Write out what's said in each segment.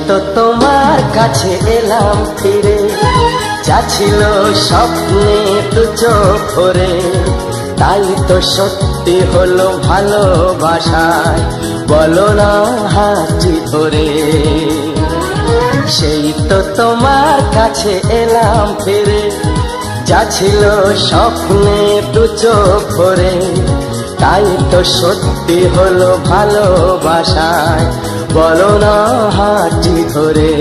তো তোমার কাছে এলাম ফিরে, যা ছিল স্বপ্নে দু চোখ ভরে, তাই তো সত্যি হলো ভালোবাসায়, বলো না হাতটি ধরে। সেই তো তোমার কাছে এলাম ফিরে, যা ছিল স্বপ্নে দু চোখ ভরে, তাই তো সত্যি হলো ভালোবাসায়, বলো না হাতটি ধরে।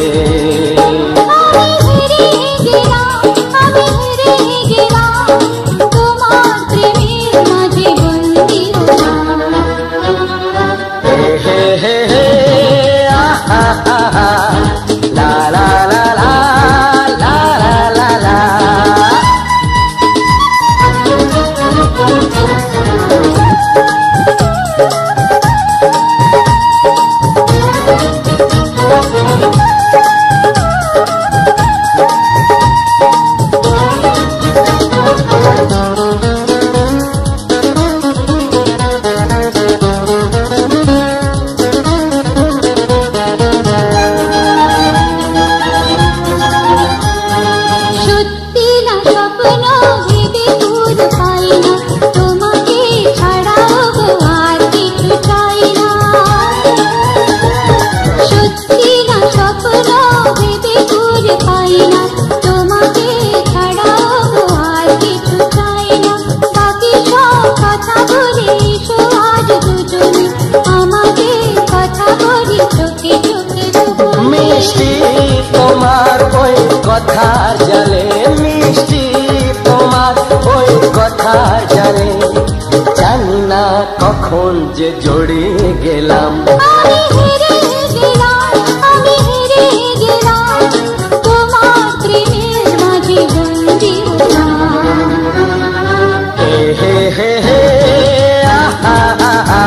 মিষ্টি তোমার ওই কথার জালে, মিষ্টি তোমার ওই কথার জালে, জানি না কখন যে জড়িয়ে গেলাম। হে হে হে, আহা আহা,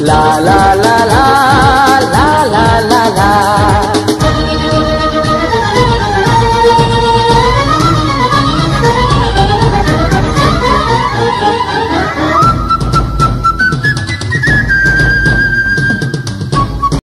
লা লা লা লা।